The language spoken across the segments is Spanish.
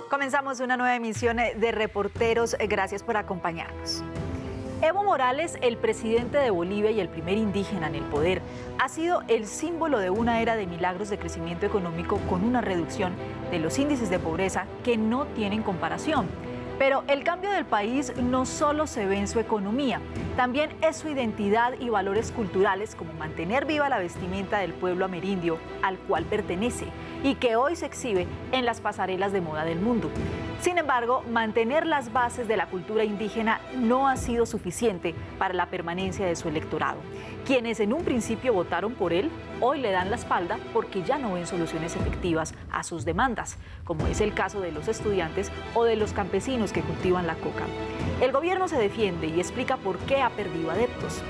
Comenzamos una nueva emisión de Reporteros. Gracias por acompañarnos. Evo Morales, el presidente de Bolivia y el primer indígena en el poder, ha sido el símbolo de una era de milagros de crecimiento económico con una reducción de los índices de pobreza que no tienen comparación. Pero el cambio del país no solo se ve en su economía, también es su identidad y valores culturales, como mantener viva la vestimenta del pueblo amerindio al cual pertenece y que hoy se exhibe en las pasarelas de moda del mundo. Sin embargo, mantener las bases de la cultura indígena no ha sido suficiente para la permanencia de su electorado. Quienes en un principio votaron por él, hoy le dan la espalda porque ya no ven soluciones efectivas a sus demandas, como es el caso de los estudiantes o de los campesinos que cultivan la coca. El gobierno se defiende y explica por qué ha perdido adeptos.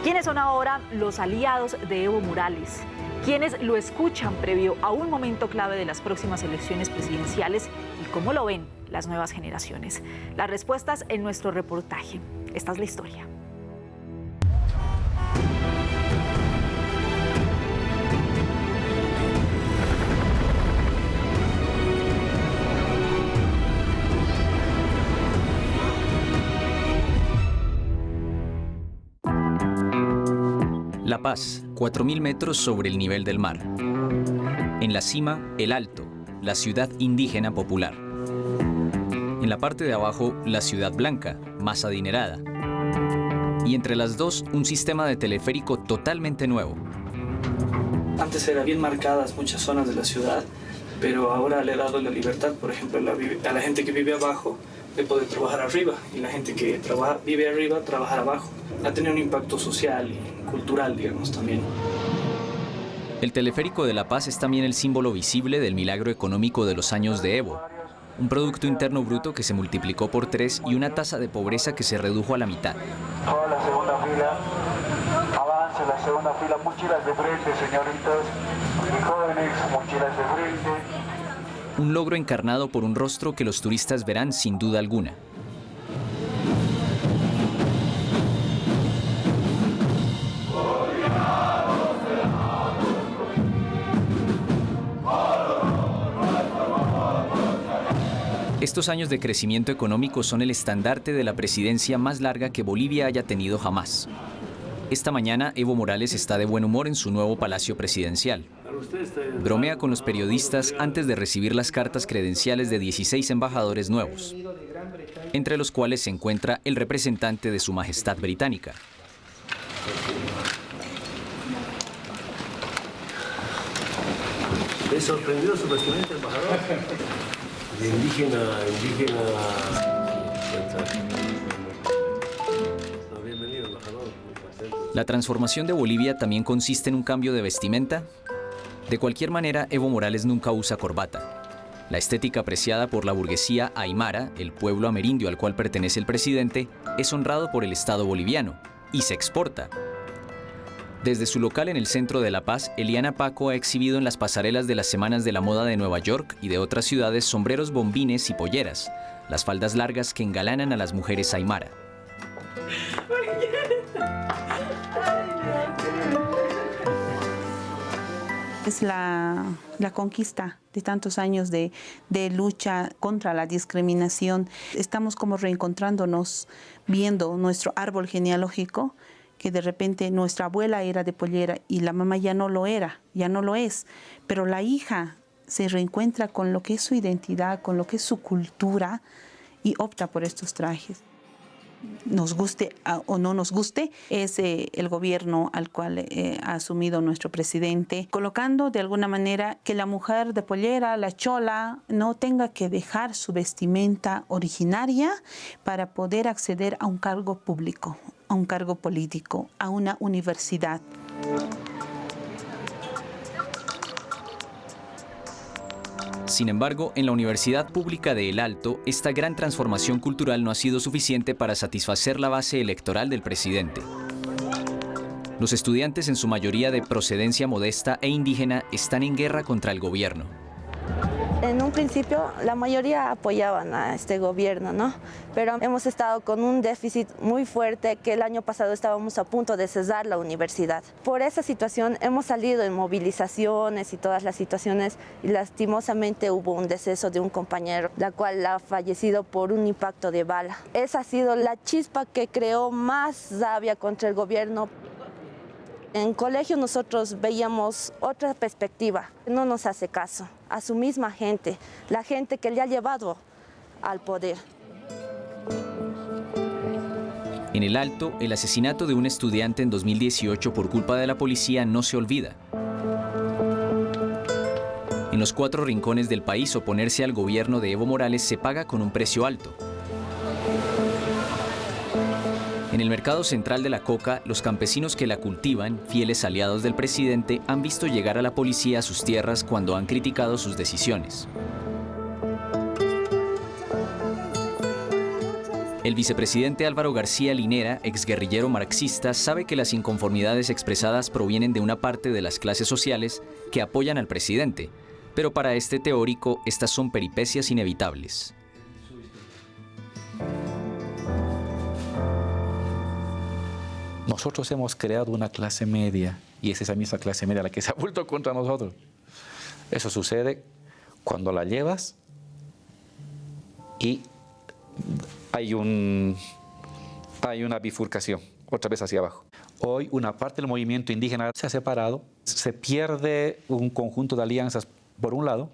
¿Quiénes son ahora los aliados de Evo Morales? ¿Quiénes lo escuchan previo a un momento clave de las próximas elecciones presidenciales? ¿Y cómo lo ven las nuevas generaciones? Las respuestas en nuestro reportaje. Esta es la historia. La Paz, 4.000 metros sobre el nivel del mar. En la cima, El Alto, la ciudad indígena popular. En la parte de abajo, la Ciudad Blanca, más adinerada. Y entre las dos, un sistema de teleférico totalmente nuevo. Antes eran bien marcadas muchas zonas de la ciudad, pero ahora le ha dado la libertad, por ejemplo, a la gente que vive abajo de poder trabajar arriba, y la gente que vive arriba, trabajar abajo. Ha tenido un impacto social y cultural, digamos, también. El teleférico de La Paz es también el símbolo visible del milagro económico de los años de Evo. Un Producto Interno Bruto que se multiplicó por 3 y una tasa de pobreza que se redujo a la mitad. Toda la segunda fila, avance la segunda fila, mochilas de frente, señoritas y jóvenes, mochilas de frente. Un logro encarnado por un rostro que los turistas verán sin duda alguna. Estos años de crecimiento económico son el estandarte de la presidencia más larga que Bolivia haya tenido jamás. Esta mañana, Evo Morales está de buen humor en su nuevo palacio presidencial. Bromea con los periodistas antes de recibir las cartas credenciales de 16 embajadores nuevos, entre los cuales se encuentra el representante de Su Majestad Británica. ¿Le sorprendió su vestimenta, embajador? De indígena. Bienvenido, embajador. ¿La transformación de Bolivia también consiste en un cambio de vestimenta? De cualquier manera, Evo Morales nunca usa corbata. La estética apreciada por la burguesía aymara, el pueblo amerindio al cual pertenece el presidente, es honrado por el Estado boliviano y se exporta. Desde su local en el centro de La Paz, Eliana Paco ha exhibido en las pasarelas de las Semanas de la Moda de Nueva York y de otras ciudades sombreros bombines y polleras, las faldas largas que engalanan a las mujeres aymara. Es la conquista de tantos años de lucha contra la discriminación. Estamos como reencontrándonos, viendo nuestro árbol genealógico, que de repente nuestra abuela era de pollera y la mamá ya no lo era, ya no lo es. Pero la hija se reencuentra con lo que es su identidad, con lo que es su cultura y opta por estos trajes. Nos guste o no nos guste, es el gobierno al cual ha asumido nuestro presidente, colocando de alguna manera que la mujer de pollera, la chola, no tenga que dejar su vestimenta originaria para poder acceder a un cargo público, a un cargo político, a una universidad. Sin embargo, en la Universidad Pública de El Alto, esta gran transformación cultural no ha sido suficiente para satisfacer la base electoral del presidente. Los estudiantes, en su mayoría de procedencia modesta e indígena, están en guerra contra el gobierno. En un principio la mayoría apoyaban a este gobierno, ¿no? Pero hemos estado con un déficit muy fuerte que el año pasado estábamos a punto de cesar la universidad. Por esa situación hemos salido en movilizaciones y todas las situaciones y lastimosamente hubo un deceso de un compañero, la cual ha fallecido por un impacto de bala. Esa ha sido la chispa que creó más rabia contra el gobierno. En colegio nosotros veíamos otra perspectiva, no nos hace caso a su misma gente, la gente que le ha llevado al poder. En el Alto, el asesinato de un estudiante en 2018 por culpa de la policía no se olvida. En los 4 rincones del país, oponerse al gobierno de Evo Morales se paga con un precio alto. En el mercado central de la coca, los campesinos que la cultivan, fieles aliados del presidente, han visto llegar a la policía a sus tierras cuando han criticado sus decisiones. El vicepresidente Álvaro García Linera, exguerrillero marxista, sabe que las inconformidades expresadas provienen de una parte de las clases sociales que apoyan al presidente, pero para este teórico estas son peripecias inevitables. Nosotros hemos creado una clase media y es esa misma clase media la que se ha vuelto contra nosotros. Eso sucede cuando la llevas y hay una bifurcación, otra vez hacia abajo. Hoy una parte del movimiento indígena se ha separado, se pierde un conjunto de alianzas por un lado,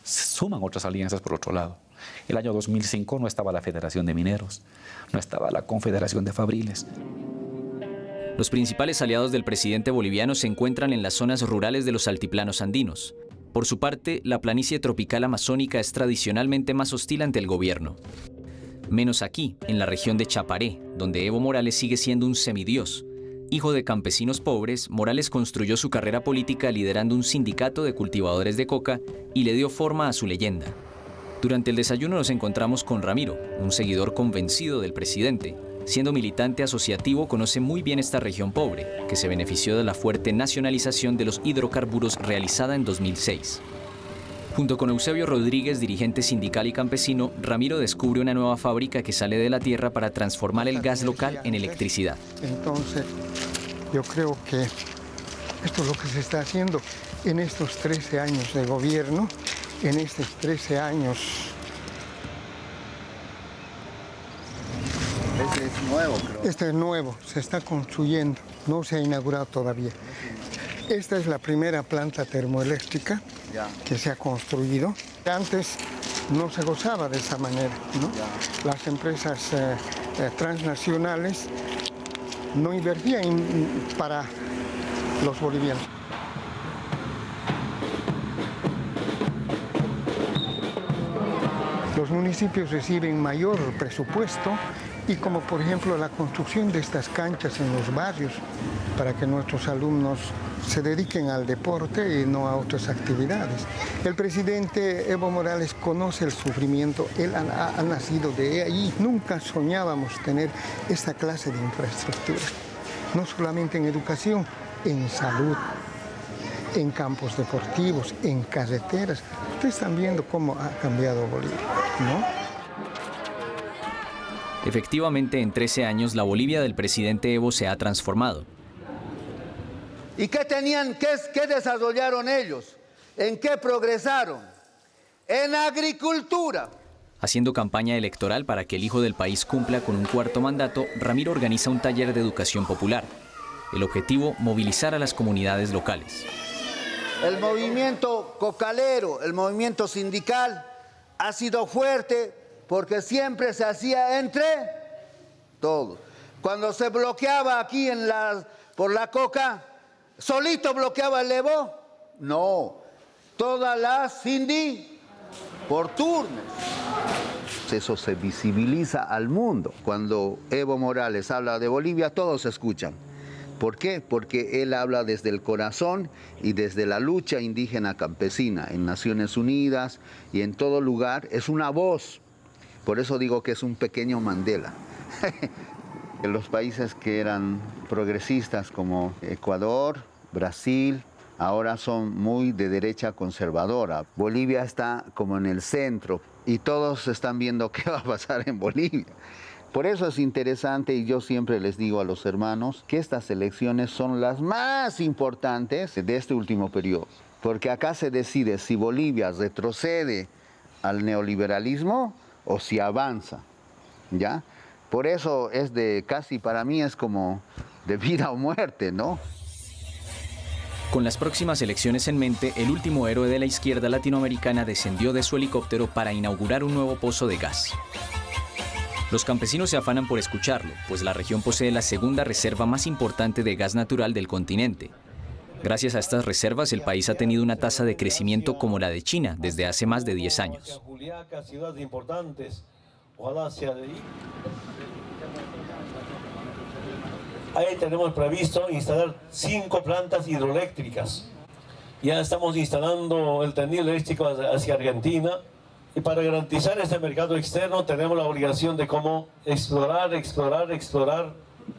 se suman otras alianzas por otro lado. El año 2005 no estaba la Federación de Mineros, no estaba la Confederación de Fabriles. Los principales aliados del presidente boliviano se encuentran en las zonas rurales de los altiplanos andinos. Por su parte, la planicie tropical amazónica es tradicionalmente más hostil ante el gobierno. Menos aquí, en la región de Chaparé, donde Evo Morales sigue siendo un semidios. Hijo de campesinos pobres, Morales construyó su carrera política liderando un sindicato de cultivadores de coca y le dio forma a su leyenda. Durante el desayuno nos encontramos con Ramiro, un seguidor convencido del presidente. Siendo militante asociativo, conoce muy bien esta región pobre, que se benefició de la fuerte nacionalización de los hidrocarburos realizada en 2006. Junto con Eusebio Rodríguez, dirigente sindical y campesino, Ramiro descubre una nueva fábrica que sale de la tierra para transformar el gas local en electricidad. Entonces, yo creo que esto es lo que se está haciendo en estos 13 años de gobierno, en estos 13 años. Este es nuevo, creo. Este es nuevo, se está construyendo, no se ha inaugurado todavía. Esta es la primera planta termoeléctrica que se ha construido. Antes no se gozaba de esa manera, ¿no? Las empresas transnacionales no invertían para los bolivianos. Los municipios reciben mayor presupuesto y como por ejemplo la construcción de estas canchas en los barrios para que nuestros alumnos se dediquen al deporte y no a otras actividades. El presidente Evo Morales conoce el sufrimiento, él ha nacido de ahí. Nunca soñábamos tener esta clase de infraestructura, no solamente en educación, en salud, en campos deportivos, en carreteras. Ustedes están viendo cómo ha cambiado Bolivia, ¿no? Efectivamente, en 13 años, la Bolivia del presidente Evo se ha transformado. ¿Y qué tenían, qué desarrollaron ellos? ¿En qué progresaron? En agricultura. Haciendo campaña electoral para que el hijo del país cumpla con un cuarto mandato, Ramiro organiza un taller de educación popular. El objetivo, movilizar a las comunidades locales. El movimiento cocalero, el movimiento sindical ha sido fuerte porque siempre se hacía entre todos. Cuando se bloqueaba aquí por la coca, ¿solito bloqueaba el Evo? No, todas las Cindy por turnos. Eso se visibiliza al mundo. Cuando Evo Morales habla de Bolivia, todos escuchan. ¿Por qué? Porque él habla desde el corazón y desde la lucha indígena campesina en Naciones Unidas y en todo lugar. Es una voz. Por eso digo que es un pequeño Mandela. En los países que eran progresistas como Ecuador, Brasil, ahora son muy de derecha conservadora. Bolivia está como en el centro y todos están viendo qué va a pasar en Bolivia. Por eso es interesante, y yo siempre les digo a los hermanos, que estas elecciones son las más importantes de este último periodo. Porque acá se decide si Bolivia retrocede al neoliberalismo o si avanza, ¿ya? Por eso es casi para mí es como de vida o muerte, ¿no? Con las próximas elecciones en mente, el último héroe de la izquierda latinoamericana descendió de su helicóptero para inaugurar un nuevo pozo de gas. Los campesinos se afanan por escucharlo, pues la región posee la segunda reserva más importante de gas natural del continente. Gracias a estas reservas, el país ha tenido una tasa de crecimiento como la de China desde hace más de 10 años. Ahí tenemos previsto instalar 5 plantas hidroeléctricas. Ya estamos instalando el tendido eléctrico hacia Argentina. Y para garantizar este mercado externo tenemos la obligación de cómo explorar.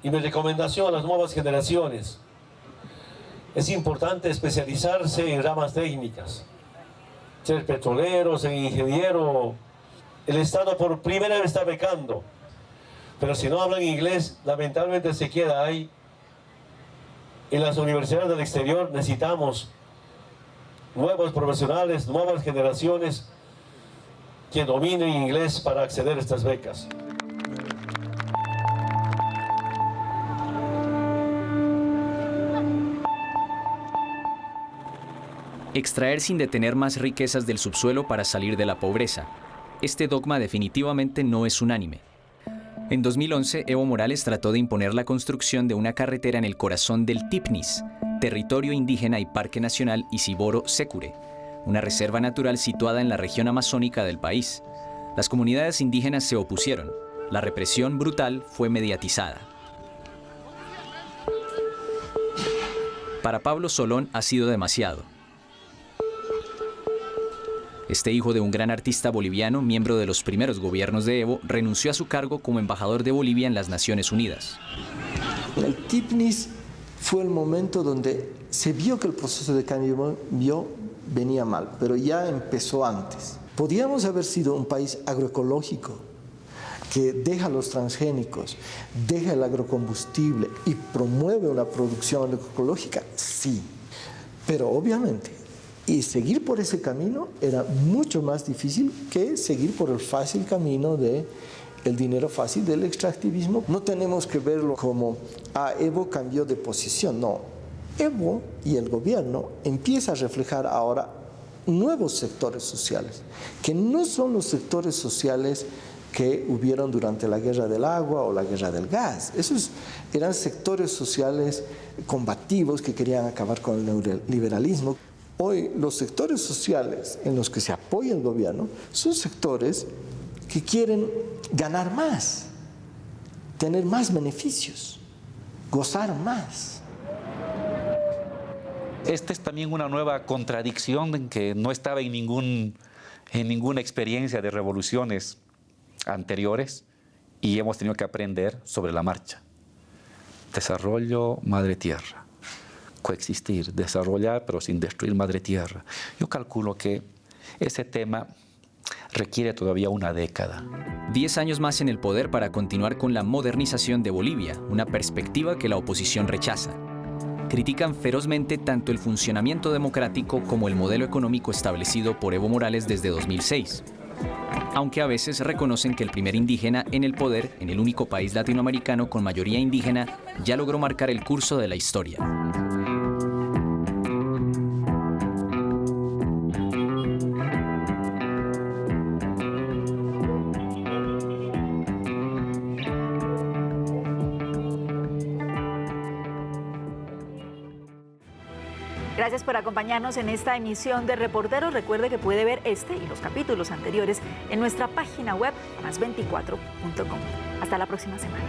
Y mi recomendación a las nuevas generaciones: es importante especializarse en ramas técnicas. Ser petrolero, ser ingeniero. El Estado por primera vez está becando. Pero si no hablan inglés, lamentablemente se queda ahí. En las universidades del exterior necesitamos nuevos profesionales, nuevas generaciones que dominen inglés para acceder a estas becas. Extraer sin detener más riquezas del subsuelo para salir de la pobreza. Este dogma definitivamente no es unánime. En 2011, Evo Morales trató de imponer la construcción de una carretera en el corazón del Tipnis, territorio indígena y parque nacional Isiboro-Sécure, una reserva natural situada en la región amazónica del país. Las comunidades indígenas se opusieron. La represión brutal fue mediatizada. Para Pablo Solón ha sido demasiado. Este hijo de un gran artista boliviano, miembro de los primeros gobiernos de Evo, renunció a su cargo como embajador de Bolivia en las Naciones Unidas. El Tipnis fue el momento donde se vio que el proceso de cambio venía mal, pero ya empezó antes. Podíamos haber sido un país agroecológico que deja los transgénicos, deja el agrocombustible y promueve una producción agroecológica, sí, pero obviamente, y seguir por ese camino era mucho más difícil que seguir por el fácil camino del dinero fácil del extractivismo. No tenemos que verlo como, Evo cambió de posición, no. Evo y el gobierno empieza a reflejar ahora nuevos sectores sociales, que no son los sectores sociales que hubieron durante la guerra del agua o la guerra del gas. Esos eran sectores sociales combativos que querían acabar con el neoliberalismo. Hoy los sectores sociales en los que se apoya el gobierno son sectores que quieren ganar más, tener más beneficios, gozar más. Esta es también una nueva contradicción que no estaba en ninguna experiencia de revoluciones anteriores y hemos tenido que aprender sobre la marcha. Desarrollo, madre tierra. Coexistir, desarrollar, pero sin destruir madre tierra. Yo calculo que ese tema requiere todavía una década. 10 años más en el poder para continuar con la modernización de Bolivia, una perspectiva que la oposición rechaza. Critican ferozmente tanto el funcionamiento democrático como el modelo económico establecido por Evo Morales desde 2006. Aunque a veces reconocen que el primer indígena en el poder, en el único país latinoamericano con mayoría indígena, ya logró marcar el curso de la historia. Gracias por acompañarnos en esta emisión de Reporteros. Recuerde que puede ver este y los capítulos anteriores en nuestra página web más24.com. Hasta la próxima semana.